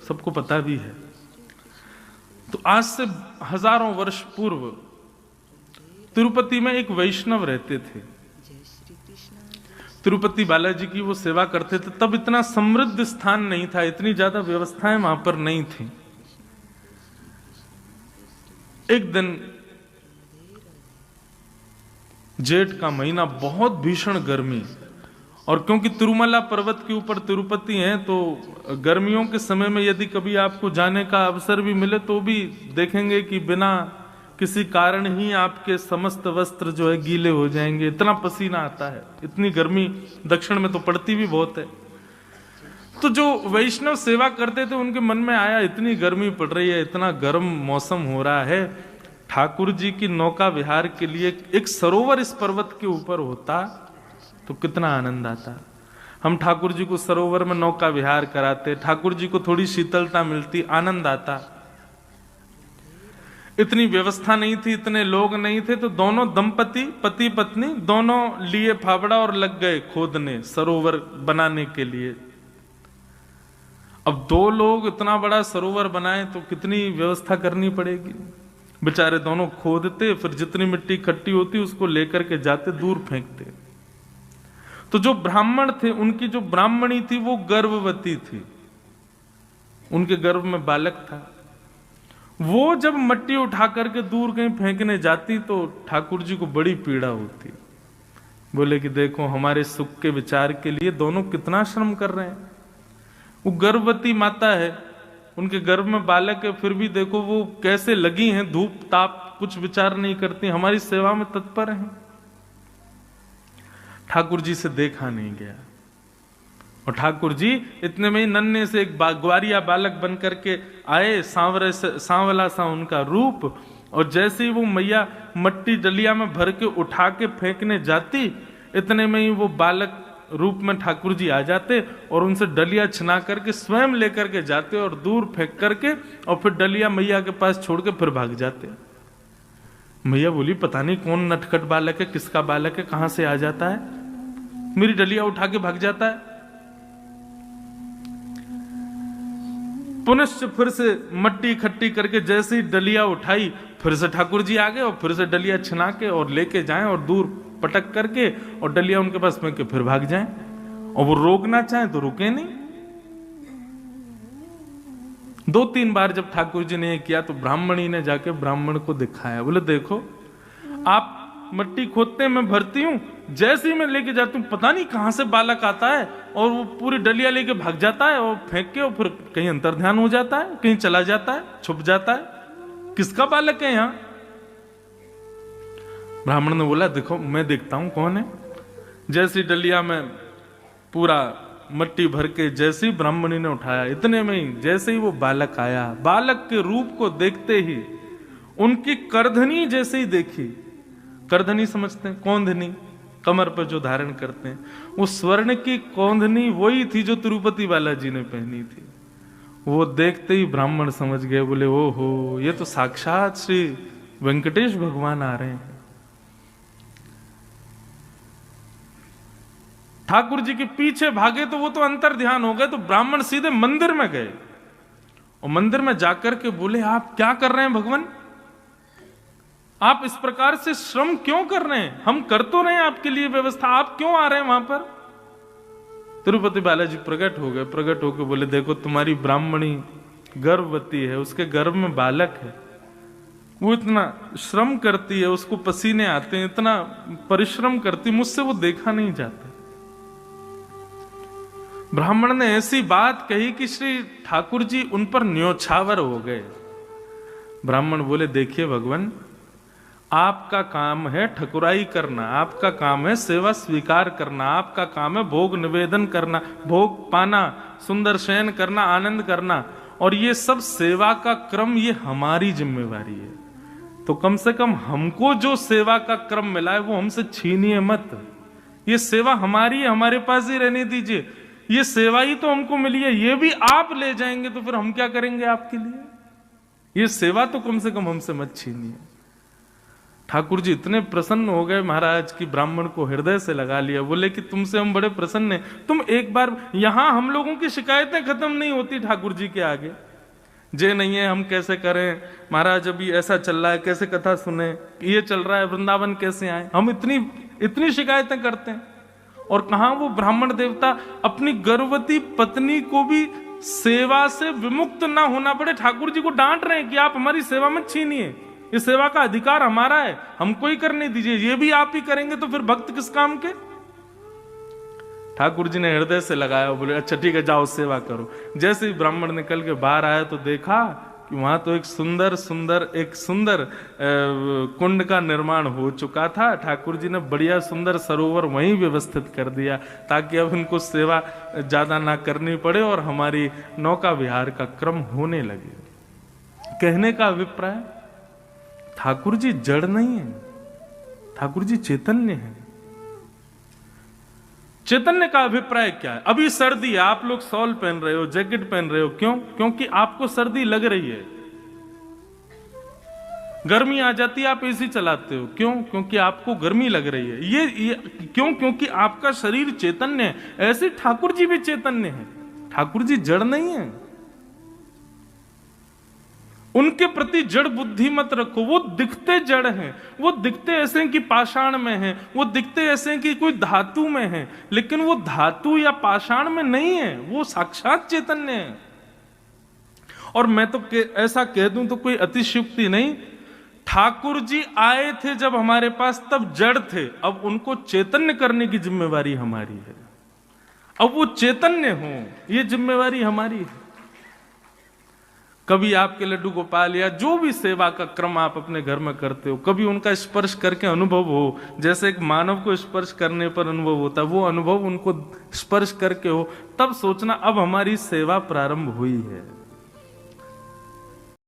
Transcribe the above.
सबको पता भी है। तो आज से हजारों वर्ष पूर्व तिरुपति में एक वैष्णव रहते थे। तिरुपति बालाजी की वो सेवा करते थे। तब इतना समृद्ध स्थान नहीं था, इतनी ज्यादा व्यवस्थाएं वहां पर नहीं थी। एक दिन जेठ का महीना, बहुत भीषण गर्मी, और क्योंकि तिरुमला पर्वत के ऊपर तिरुपति है तो गर्मियों के समय में यदि कभी आपको जाने का अवसर भी मिले तो भी देखेंगे कि बिना किसी कारण ही आपके समस्त वस्त्र जो है गीले हो जाएंगे, इतना पसीना आता है। इतनी गर्मी दक्षिण में तो पड़ती भी बहुत है। तो जो वैष्णव सेवा करते थे उनके मन में आया, इतनी गर्मी पड़ रही है, इतना गर्म मौसम हो रहा है, ठाकुर जी की नौका विहार के लिए एक सरोवर इस पर्वत के ऊपर होता तो कितना आनंद आता। हम ठाकुर जी को सरोवर में नौका विहार कराते, ठाकुर जी को थोड़ी शीतलता मिलती, आनंद आता। इतनी व्यवस्था नहीं थी, इतने लोग नहीं थे, तो दोनों दंपति, पति पत्नी दोनों लिए फावड़ा और लग गए खोदने सरोवर बनाने के लिए। अब दो लोग इतना बड़ा सरोवर बनाए तो कितनी व्यवस्था करनी पड़ेगी। बेचारे दोनों खोदते, फिर जितनी मिट्टी इकट्ठी होती उसको लेकर के जाते, दूर फेंकते। तो जो ब्राह्मण थे, उनकी जो ब्राह्मणी थी वो गर्भवती थी, उनके गर्भ में बालक था। वो जब मट्टी उठा करके दूर कहीं फेंकने जाती तो ठाकुर जी को बड़ी पीड़ा होती। बोले कि देखो हमारे सुख के विचार के लिए दोनों कितना श्रम कर रहे हैं। वो गर्भवती माता है, उनके गर्भ में बालक है, फिर भी देखो वो कैसे लगी हैं, धूप ताप कुछ विचार नहीं करती, हमारी सेवा में तत्पर हैं। ठाकुर जी से देखा नहीं गया, और ठाकुर जी इतने में ही नन्हे से एक ग्वारिया बालक बन करके आए, सांवला सा उनका रूप, और जैसे ही वो मैया मट्टी डलिया में भर के उठा के फेंकने जाती, इतने में ही वो बालक रूप में ठाकुर जी आ जाते और उनसे डलिया छिना करके स्वयं लेकर के जाते और दूर फेंक करके, और फिर डलिया मैया के पास छोड़ के फिर भाग जाते। मैया बोली पता नहीं कौन नटखट बालक है, किसका बालक है, कहां से आ जाता है, मेरी डलिया उठा के भाग जाता है। पुनश्च फिर से मट्टी इकट्ठी करके जैसे ही डलिया उठाई, फिर से ठाकुर जी आ गए और फिर से डलिया छिना के और लेके जाएं और दूर पटक करके और डलिया उनके पास फेंक के फिर भाग जाएं, और वो रोकना चाहे तो रुके नहीं। 2-3 बार जब ठाकुर जी ने किया तो ब्राह्मणी ने जाके ब्राह्मण को दिखाया, बोले देखो आप मट्टी खोदते मैं भरती हूं, जैसे ही मैं लेके जाती हूँ पता नहीं कहां से बालक आता है और वो पूरी डलिया लेके भाग जाता है और फेंक के, और फिर कहीं अंतर्ध्यान हो जाता है, कहीं चला जाता है, छुप जाता है, किसका बालक है यहां। ब्राह्मण ने बोला देखो मैं देखता हूं कौन है। जैसी डलिया में पूरा मट्टी भर के जैसे ही ब्राह्मणी ने उठाया, इतने में ही जैसे ही वो बालक आया, बालक के रूप को देखते ही उनकी करधनी जैसे ही देखी, करधनी समझते हैं, कौंधनी, कमर पर जो धारण करते हैं, वो स्वर्ण की कौंधनी वही थी जो तिरुपति बालाजी ने पहनी थी। वो देखते ही ब्राह्मण समझ गए, बोले ओहो ये तो साक्षात श्री वेंकटेश भगवान आ रहे हैं। ठाकुर जी के पीछे भागे तो वो तो अंतर ध्यान हो गए, तो ब्राह्मण सीधे मंदिर में गए और मंदिर में जाकर के बोले आप क्या कर रहे हैं भगवान, आप इस प्रकार से श्रम क्यों कर रहे हैं, हम कर तो रहे हैं आपके लिए व्यवस्था, आप क्यों आ रहे हैं वहां पर। तिरुपति बालाजी प्रकट हो गए, प्रकट होकर बोले देखो तुम्हारी ब्राह्मणी गर्भवती है, उसके गर्भ में बालक है, वो इतना श्रम करती है, उसको पसीने आते हैं, इतना परिश्रम करती, मुझसे वो देखा नहीं जाता। ब्राह्मण ने ऐसी बात कही कि श्री ठाकुर जी उन पर न्योछावर हो गए। ब्राह्मण बोले देखिए भगवान, आपका काम है ठकुराई करना, आपका काम है सेवा स्वीकार करना, आपका काम है भोग निवेदन करना, भोग पाना, सुंदर शयन करना, आनंद करना, और ये सब सेवा का क्रम ये हमारी जिम्मेवारी है। तो कम से कम हमको जो सेवा का क्रम मिला है वो हमसे छीनिए मत, ये सेवा हमारी है, हमारे पास ही रहने दीजिए, ये सेवा ही तो हमको मिली है, ये भी आप ले जाएंगे तो फिर हम क्या करेंगे आपके लिए, ये सेवा तो कम से कम हमसे मत छीनिए। ठाकुर जी इतने प्रसन्न हो गए महाराज कि ब्राह्मण को हृदय से लगा लिया। बोले कि तुमसे हम बड़े प्रसन्न हैं, तुम एक बार, यहां हम लोगों की शिकायतें खत्म नहीं होती ठाकुर जी के आगे। जे नहीं है, हम कैसे करें महाराज, अभी ऐसा चल रहा है, कैसे कथा सुने, ये चल रहा है, वृंदावन कैसे आए, हम इतनी शिकायतें करते हैं। और कहां वो ब्राह्मण देवता अपनी गर्भवती पत्नी को भी सेवा से विमुक्त ना होना पड़े, ठाकुर जी को डांट रहे हैं कि आप हमारी सेवा मत छीनिए, ये सेवा का अधिकार हमारा है, हमको ही करने दीजिए, ये भी आप ही करेंगे तो फिर भक्त किस काम के। ठाकुर जी ने हृदय से लगाया, बोले अच्छा ठीक है जाओ सेवा करो। जैसे ही ब्राह्मण निकल के बाहर आया तो देखा कि वहां तो एक सुंदर कुंड का निर्माण हो चुका था। ठाकुर जी ने बढ़िया सुंदर सरोवर वहीं व्यवस्थित कर दिया ताकि अब इनको सेवा ज्यादा ना करनी पड़े और हमारी नौका विहार का क्रम होने लगे। कहने का अभिप्राय, ठाकुर जी जड़ नहीं है, ठाकुर जी चैतन्य है। चैतन्य का अभिप्राय क्या है? अभी सर्दी है, आप लोग शॉल पहन रहे हो, जैकेट पहन रहे हो, क्यों? क्योंकि आपको सर्दी लग रही है। गर्मी आ जाती है, आप एसी चलाते हो, क्यों? क्योंकि आपको गर्मी लग रही है। ये क्यों? क्योंकि आपका शरीर चैतन्य है। ऐसे ठाकुर जी भी चैतन्य है, ठाकुर जी जड़ नहीं है। उनके प्रति जड़ बुद्धि मत रखो, वो दिखते जड़ हैं, वो दिखते ऐसे हैं कि पाषाण में हैं, वो दिखते ऐसे हैं कि कोई धातु में है, लेकिन वो धातु या पाषाण में नहीं है, वो साक्षात चैतन्य है। और मैं तो ऐसा कह दूं तो कोई अतिशयोक्ति नहीं, ठाकुर जी आए थे जब हमारे पास तब जड़ थे, अब उनको चैतन्य करने की जिम्मेवारी हमारी है। अब वो चैतन्य हो, ये जिम्मेवारी हमारी है। कभी आपके लड्डू गोपाल या जो भी सेवा का क्रम आप अपने घर में करते हो, कभी उनका स्पर्श करके अनुभव हो, जैसे एक मानव को स्पर्श करने पर अनुभव होता है, वो अनुभव उनको स्पर्श करके हो, तब सोचना अब हमारी सेवा प्रारंभ हुई है।